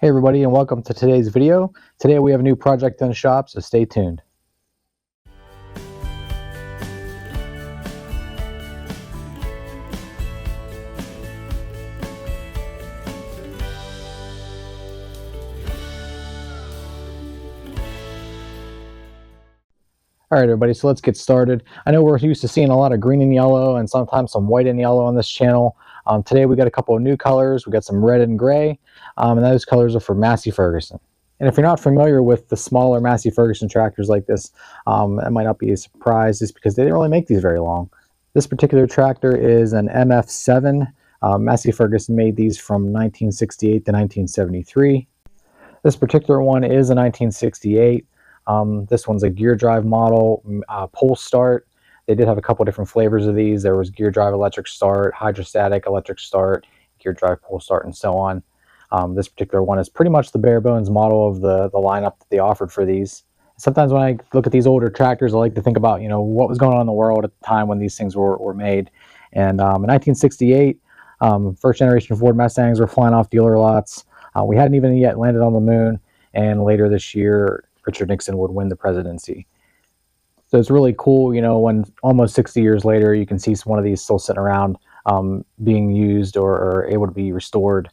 Hey everybody, and welcome to today's video. Today we have a new project in the shop, so stay tuned. All right everybody, so let's get started. I know we're used to seeing a lot of green and yellow and sometimes some white and yellow on this channel. Today we got a couple of new colors. We got some red and gray, and those colors are for Massey Ferguson. And if you're not familiar with the smaller Massey Ferguson tractors like this, that might not be a surprise just because they didn't really make these very long. This particular tractor is an MF-7. Massey Ferguson made these from 1968 to 1973. This particular one is a 1968. This one's a gear drive model, pull start. They did have a couple different flavors of these. There was gear drive electric start, hydrostatic electric start, gear drive pull start, and so on. This particular one is pretty much the bare bones model of the lineup that they offered for these. Sometimes when I look at these older tractors, I like to think about, what was going on in the world at the time when these things were made. And in 1968, first generation Ford Mustangs were flying off dealer lots. We hadn't even yet landed on the moon, and later this year, Richard Nixon would win the presidency. So it's really cool, when almost 60 years later, you can see one of these still sitting around being used or able to be restored.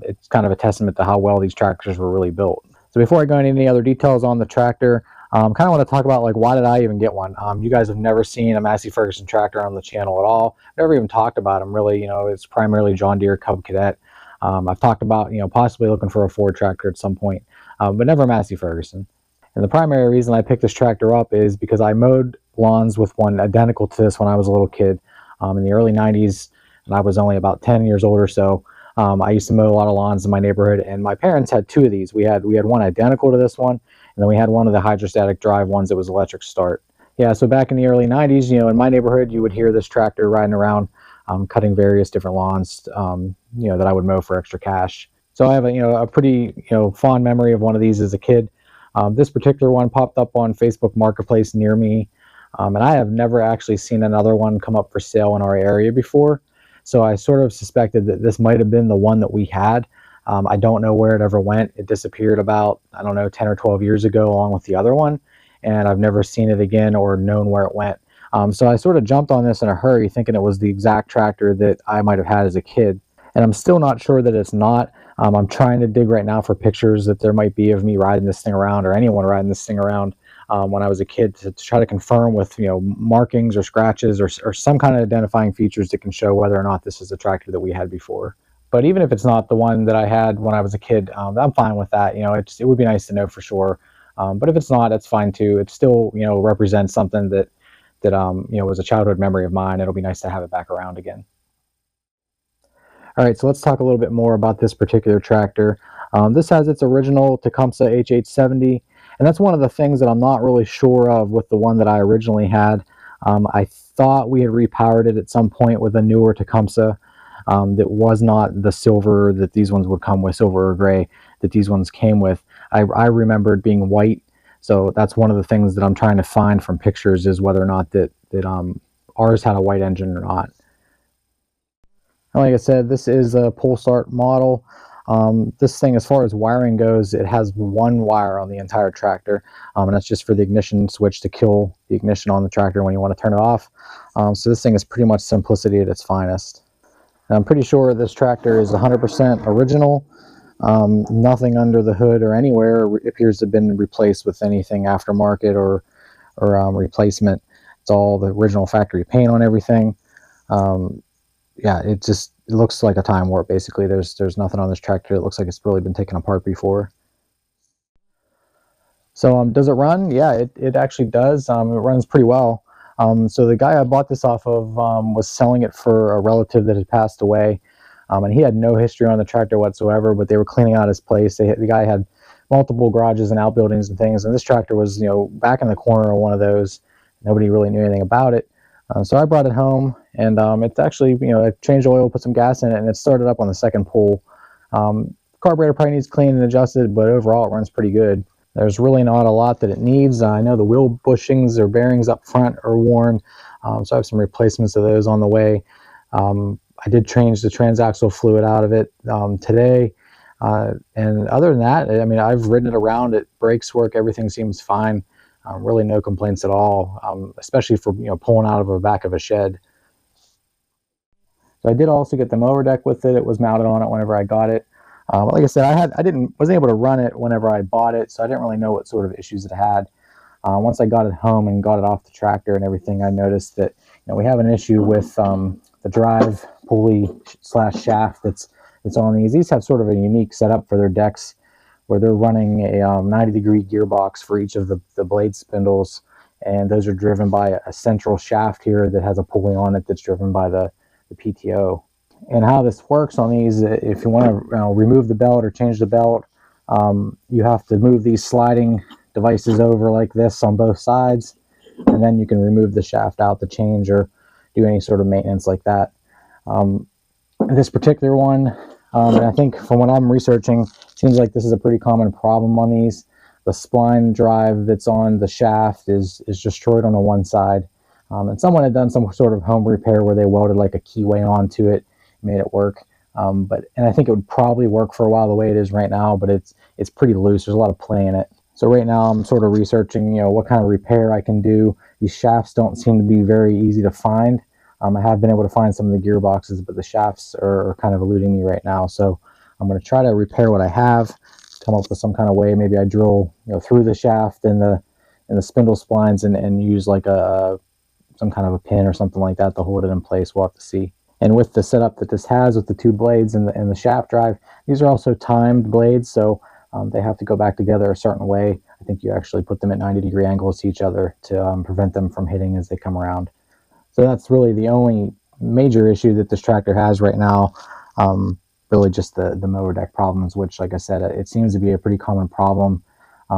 It's kind of a testament to how well these tractors were really built. So before I go into any other details on the tractor, kind of want to talk about why did I even get one? You guys have never seen a Massey Ferguson tractor on the channel at all. Never even talked about them really. It's primarily John Deere Cub Cadet. I've talked about possibly looking for a Ford tractor at some point, but never Massey Ferguson. And the primary reason I picked this tractor up is because I mowed lawns with one identical to this when I was a little kid in the early 90s, and I was only about 10 years old or so. I used to mow a lot of lawns in my neighborhood, and my parents had two of these. We had one identical to this one, and then we had one of the hydrostatic drive ones that was electric start. Yeah, so back in the early 90s, in my neighborhood, you would hear this tractor riding around cutting various different lawns, that I would mow for extra cash. So I have a pretty fond memory of one of these as a kid. This particular one popped up on Facebook Marketplace near me, and I have never actually seen another one come up for sale in our area before. So I sort of suspected that this might have been the one that we had. I don't know where it ever went. It disappeared about, 10 or 12 years ago along with the other one, and I've never seen it again or known where it went. So I sort of jumped on this in a hurry thinking it was the exact tractor that I might have had as a kid. And I'm still not sure that it's not. I'm trying to dig right now for pictures that there might be of me riding this thing around or anyone riding this thing around when I was a kid to try to confirm with markings or scratches or some kind of identifying features that can show whether or not this is a tractor that we had before. But even if it's not the one that I had when I was a kid, I'm fine with that. It would be nice to know for sure. But if it's not, it's fine too. It still represents something that was a childhood memory of mine. It'll be nice to have it back around again. All right, so let's talk a little bit more about this particular tractor. This has its original Tecumseh H870, and that's one of the things that I'm not really sure of with the one that I originally had. I thought we had repowered it at some point with a newer Tecumseh that was not the silver that these ones would come with, silver or gray, that these ones came with. I remember it being white, so that's one of the things that I'm trying to find from pictures is whether or not that ours had a white engine or not. Like I said, this is a pull start model. This thing, as far as wiring goes, it has one wire on the entire tractor, and that's just for the ignition switch to kill the ignition on the tractor when you want to turn it off. So this thing is pretty much simplicity at its finest. And I'm pretty sure this tractor is 100% original. Nothing under the hood or anywhere appears to have been replaced with anything aftermarket or replacement. It's all the original factory paint on everything. Yeah, it looks like a time warp, basically. There's nothing on this tractor that looks like it's really been taken apart before. So does it run? Yeah, it actually does. It runs pretty well. So the guy I bought this off of was selling it for a relative that had passed away, and he had no history on the tractor whatsoever, but they were cleaning out his place. The guy had multiple garages and outbuildings and things, and this tractor was back in the corner of one of those. Nobody really knew anything about it. So I brought it home, and it's actually, I changed oil, put some gas in it, and it started up on the second pull. Carburetor probably needs cleaned and adjusted, but overall it runs pretty good. There's really not a lot that it needs. I know the wheel bushings or bearings up front are worn, so I have some replacements of those on the way. I did change the transaxle fluid out of it today. And other than that, I mean, I've ridden it around. It brakes work. Everything seems fine. Really no complaints at all, especially for pulling out of the back of a shed. So I did also get the mower deck with it. It was mounted on it whenever I got it. Like I said, wasn't able to run it whenever I bought it, so I didn't really know what sort of issues it had. Once I got it home and got it off the tractor and everything, I noticed that we have an issue with the drive pulley / shaft that's on these. These have sort of a unique setup for their decks, where they're running a 90-degree gearbox for each of the blade spindles, and those are driven by a central shaft here that has a pulley on it that's driven by the PTO. And how this works on these, if you want to remove the belt or change the belt, you have to move these sliding devices over like this on both sides, and then you can remove the shaft out to change or do any sort of maintenance like that. This particular one, and I think from what I'm researching, seems like this is a pretty common problem on these. The spline drive that's on the shaft is destroyed on the one side, and someone had done some sort of home repair where they welded like a keyway onto it, made it work. And I think it would probably work for a while the way it is right now, but it's pretty loose. There's a lot of play in it. So right now I'm sort of researching, what kind of repair I can do. These shafts don't seem to be very easy to find. I have been able to find some of the gearboxes, but the shafts are kind of eluding me right now. So I'm going to try to repair what I have, come up with some kind of way. Maybe I drill through the shaft and the spindle splines and use like some kind of a pin or something like that to hold it in place. We'll have to see. And with the setup that this has with the two blades and the shaft drive, these are also timed blades, so they have to go back together a certain way. I think you actually put them at 90-degree angles to each other to prevent them from hitting as they come around. So that's really the only major issue that this tractor has right now. Really just the mower deck problems, which, like I said, it seems to be a pretty common problem.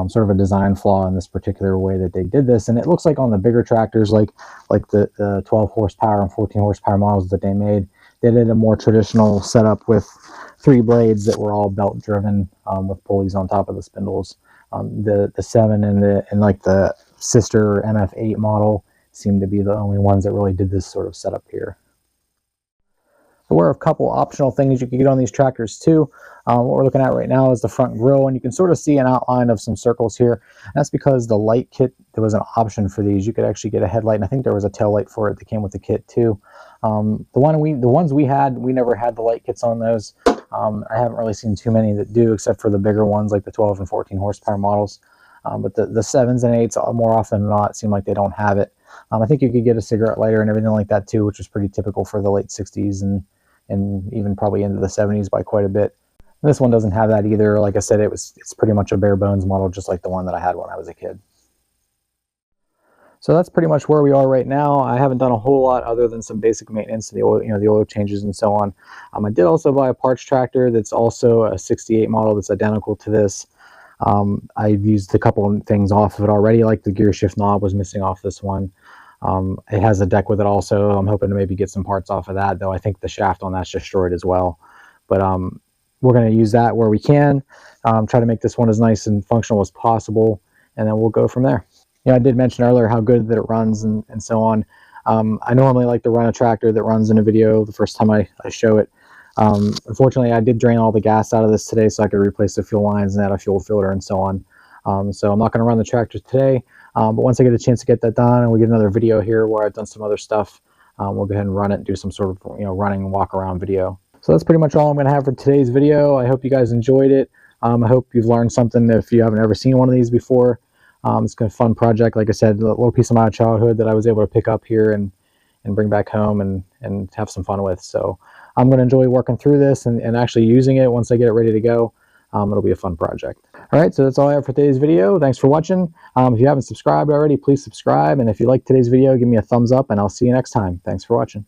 Sort of a design flaw in this particular way that they did this. And it looks like on the bigger tractors, like the 12 horsepower and 14 horsepower models that they made, they did a more traditional setup with 3 blades that were all belt driven, with pulleys on top of the spindles. The 7 and like the sister MF-8 model seem to be the only ones that really did this sort of setup here. There were a couple optional things you could get on these tractors too. What we're looking at right now is the front grille, and you can sort of see an outline of some circles here. That's because the light kit, there was an option for these. You could actually get a headlight, and I think there was a tail light for it that came with the kit too. The ones we had, we never had the light kits on those. I haven't really seen too many that do, except for the bigger ones like the 12 and 14 horsepower models. But the 7s and 8s, more often than not, seem like they don't have it. I think you could get a cigarette lighter and everything like that too, which was pretty typical for the late 60s and even probably into the 70s by quite a bit. This one doesn't have that either. Like I said, it's pretty much a bare bones model, just like the one that I had when I was a kid. So that's pretty much where we are right now. I haven't done a whole lot other than some basic maintenance to the oil, the oil changes and so on. I did also buy a parts tractor that's also a 68 model that's identical to this. I've used a couple of things off of it already, like the gear shift knob was missing off this one. It has a deck with it also. I'm hoping to maybe get some parts off of that, though I think the shaft on that's destroyed as well. But we're going to use that where we can, try to make this one as nice and functional as possible, and then we'll go from there. I did mention earlier how good that it runs and so on. I normally like to run a tractor that runs in a video the first time I show it. Unfortunately, I did drain all the gas out of this today so I could replace the fuel lines and add a fuel filter and so on. So I'm not going to run the tractor today, but once I get a chance to get that done and we get another video here where I've done some other stuff, we'll go ahead and run it and do some sort of running walk around video. So that's pretty much all I'm going to have for today's video. I hope you guys enjoyed it. I hope you've learned something if you haven't ever seen one of these before. It's a fun project. Like I said, a little piece of my childhood that I was able to pick up here and bring back home and have some fun with. So I'm going to enjoy working through this and actually using it once I get it ready to go. It'll be a fun project. All right, so that's all I have for today's video. Thanks for watching. If you haven't subscribed already, please subscribe. And if you like today's video, give me a thumbs up, and I'll see you next time. Thanks for watching.